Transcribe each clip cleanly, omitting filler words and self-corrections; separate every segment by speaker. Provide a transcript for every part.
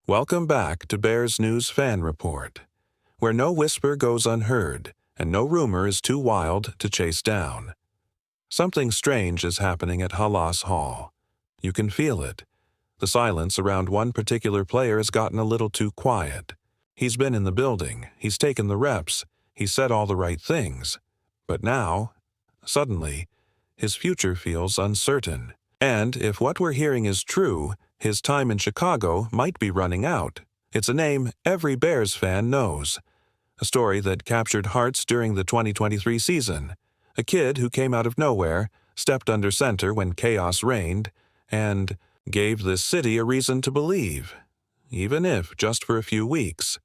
Speaker 1: Welcome back to Bears News Fan Report, where no whisper goes unheard and no rumor is too wild to chase down. Something strange is happening at Halas Hall. You can feel it. The silence around one particular player has gotten a little too quiet. He's been in the building, he's taken the reps, he's said all the right things. But now, suddenly, his future feels uncertain. And if what we're hearing is true, his time in Chicago might be running out. It's a name every Bears fan knows. A story that captured hearts during the 2023 season. A kid who came out of nowhere, stepped under center when chaos reigned, and gave this city a reason to believe, even if just for a few weeks.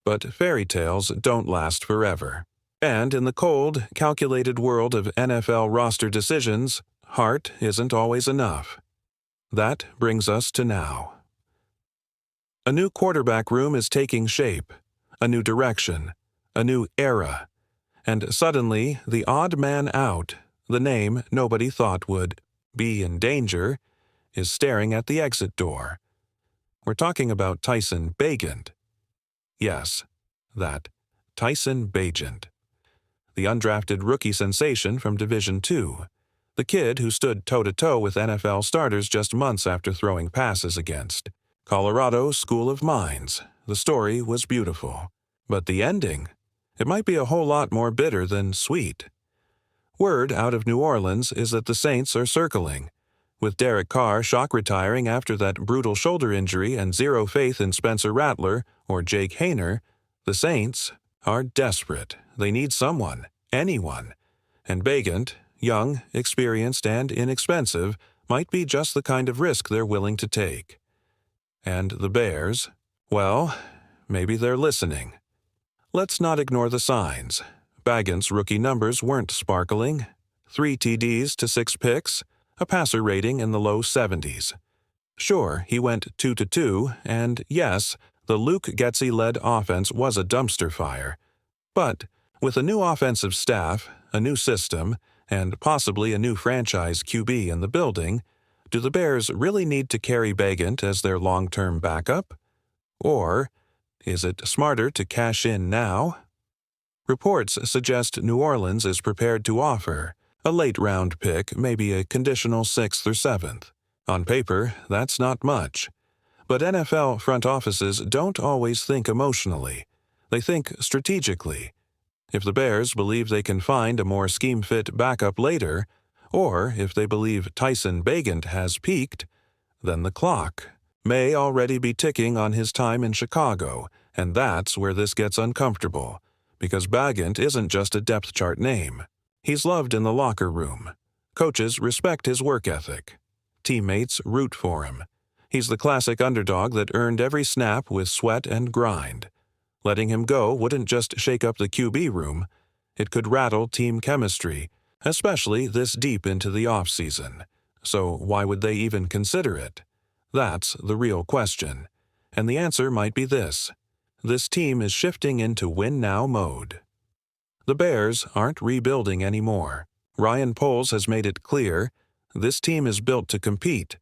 Speaker 1: But fairy tales don't last forever. And in the cold, calculated world of NFL roster decisions, heart isn't always enough. That brings us to now. A new quarterback room is taking shape, a new direction, a new era, and suddenly the odd man out, the name nobody thought would be in danger, is staring at the exit door. We're talking about Tyson Bagent. Yes, that Tyson Bagent. The undrafted rookie sensation from Division II. The kid who stood toe-to-toe with NFL starters just months after throwing passes against. Colorado School of Mines. The story was beautiful. But the ending? It might be a whole lot more bitter than sweet. Word out of New Orleans is that the Saints are circling. With Derek Carr shock retiring after that brutal shoulder injury and zero faith in Spencer Rattler or Jake Haener, the Saints are desperate. They need someone, anyone. And Bagent, young, experienced, and inexpensive, might be just the kind of risk they're willing to take. And the Bears? Well, maybe they're listening. Let's not ignore the signs. Bagent's rookie numbers weren't sparkling. 3 TDs to 6 picks, a passer rating in the low 70s. Sure, he went 2-2, and yes, the Luke Getsy-led offense was a dumpster fire. But with a new offensive staff, a new system, and possibly a new franchise QB in the building, do the Bears really need to carry Bagent as their long-term backup? Or is it smarter to cash in now? Reports suggest New Orleans is prepared to offer a late-round pick, maybe a conditional 6th or 7th. On paper, that's not much. But NFL front offices don't always think emotionally. They think strategically. If the Bears believe they can find a more scheme-fit backup later, or if they believe Tyson Bagent has peaked, then the clock may already be ticking on his time in Chicago, and that's where this gets uncomfortable, because Bagent isn't just a depth chart name. He's loved in the locker room. Coaches respect his work ethic. Teammates root for him. He's the classic underdog that earned every snap with sweat and grind. Letting him go wouldn't just shake up the QB room. It could rattle team chemistry, especially this deep into the offseason. So why would they even consider it? That's the real question. And the answer might be this. This team is shifting into win-now mode. The Bears aren't rebuilding anymore. Ryan Poles has made it clear, this team is built to compete.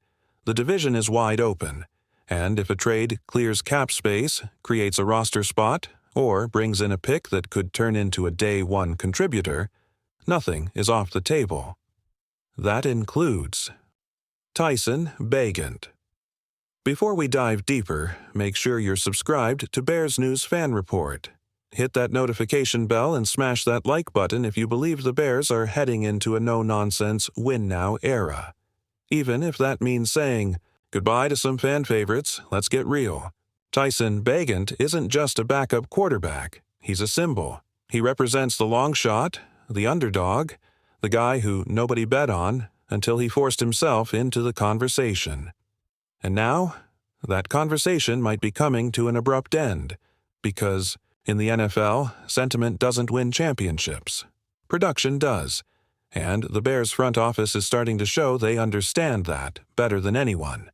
Speaker 1: The division is wide open. And if a trade clears cap space, creates a roster spot, or brings in a pick that could turn into a day one contributor, nothing is off the table. That includes Tyson Bagent. Before we dive deeper, make sure you're subscribed to Bears News Fan Report. Hit that notification bell and smash that like button if you believe the Bears are heading into a no-nonsense win-now era. Even if that means saying, goodbye to some fan favorites, let's get real. Tyson Bagent isn't just a backup quarterback. He's a symbol. He represents the long shot, the underdog, the guy who nobody bet on until he forced himself into the conversation. And now, that conversation might be coming to an abrupt end, because in the NFL, sentiment doesn't win championships. Production does. And the Bears front office is starting to show they understand that better than anyone.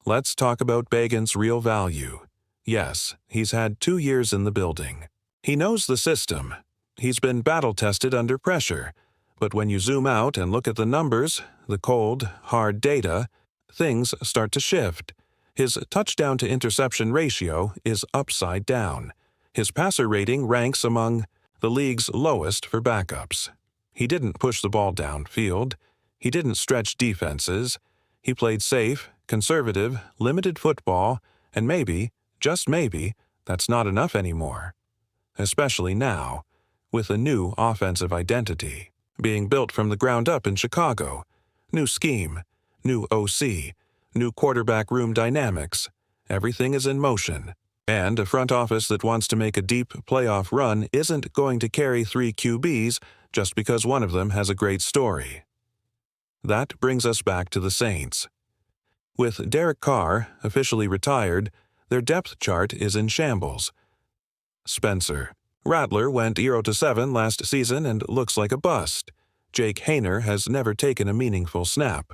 Speaker 1: Let's talk about Bagent's real value. Yes, he's had 2 years in the building. He knows the system. he's been battle-tested under pressure. But when you zoom out and look at the numbers, the cold, hard data, things start to shift. His touchdown-to-interception ratio is upside down. His passer rating ranks among the league's lowest for backups. He didn't push the ball downfield. He didn't stretch defenses. He played safe, conservative, limited football, and maybe, just maybe, that's not enough anymore. Especially now, with a new offensive identity being built from the ground up in Chicago. New scheme, new OC, new quarterback room dynamics. Everything is in motion. And a front office that wants to make a deep playoff run isn't going to carry 3 QBs just because one of them has a great story. That brings us back to the Saints. With Derek Carr officially retired, their depth chart is in shambles. Spencer Rattler went 0-7 last season and looks like a bust. Jake Haener has never taken a meaningful snap.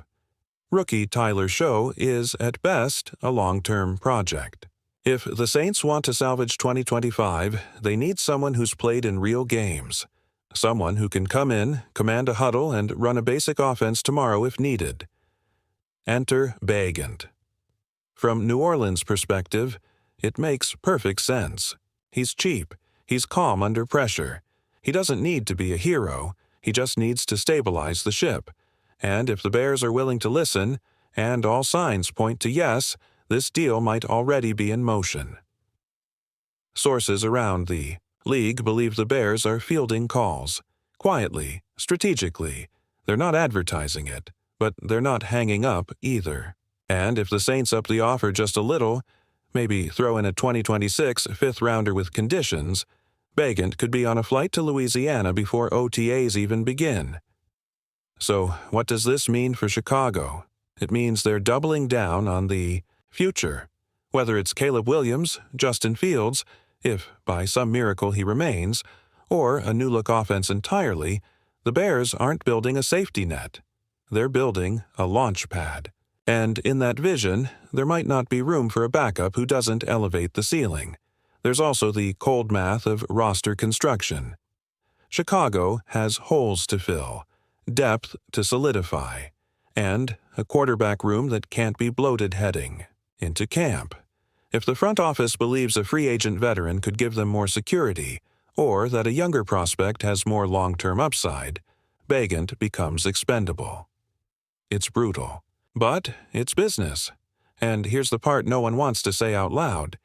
Speaker 1: Rookie Tyler Show is, at best, a long-term project. If the Saints want to salvage 2025, they need someone who's played in real games. Someone who can come in, command a huddle, and run a basic offense tomorrow if needed. Enter Bagent. From New Orleans' perspective, it makes perfect sense. He's cheap. He's calm under pressure. He doesn't need to be a hero. He just needs to stabilize the ship. And if the Bears are willing to listen, and all signs point to yes, this deal might already be in motion. Sources around the league believe the Bears are fielding calls. Quietly, strategically. They're not advertising it, but they're not hanging up either. And if the Saints up the offer just a little, maybe throw in a 2026 fifth-rounder with conditions, Bagent could be on a flight to Louisiana before OTAs even begin. So what does this mean for Chicago? It means they're doubling down on the future. Whether it's Caleb Williams, Justin Fields, if by some miracle he remains, or a new-look offense entirely, the Bears aren't building a safety net. They're building a launch pad. And in that vision, there might not be room for a backup who doesn't elevate the ceiling. There's also the cold math of roster construction. Chicago has holes to fill, depth to solidify, and a quarterback room that can't be bloated heading into camp. If the front office believes a free agent veteran could give them more security, or that a younger prospect has more long-term upside, Bagent becomes expendable. It's brutal, but it's business. And here's the part no one wants to say out loud.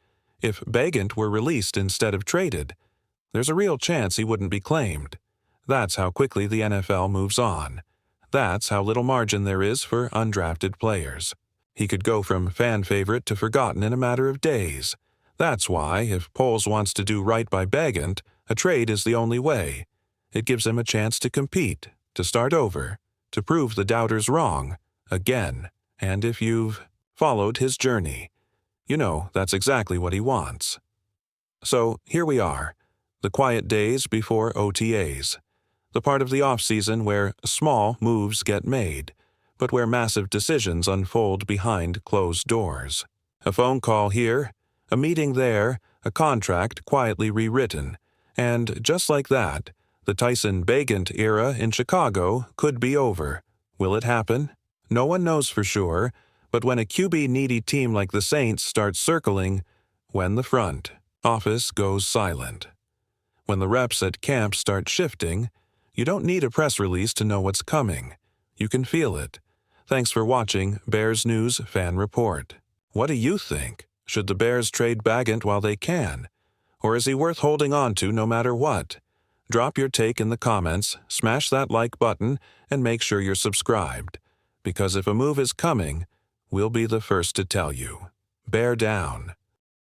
Speaker 1: If Bagent were released instead of traded, there's a real chance he wouldn't be claimed. That's how quickly the NFL moves on. That's how little margin there is for undrafted players. He could go from fan favorite to forgotten in a matter of days. That's why, if Poles wants to do right by Bagent, a trade is the only way. It gives him a chance to compete, to start over, to prove the doubters wrong, again. And if you've followed his journey, you know that's exactly what he wants. So here we are, the quiet days before OTAs, the part of the offseason where small moves get made, but where massive decisions unfold behind closed doors. A phone call here, a meeting there, a contract quietly rewritten, and just like that, the Tyson Bagent era in Chicago could be over. Will it happen? No one knows for sure, but when a QB-needy team like the Saints starts circling, when the front office goes silent, when the reps at camp start shifting, you don't need a press release to know what's coming. You can feel it. Thanks for watching Bears News Fan Report. What do you think? Should the Bears trade Bagent while they can? Or is he worth holding on to no matter what? Drop your take in the comments, smash that like button, and make sure you're subscribed. Because if a move is coming, we'll be the first to tell you. Bear down.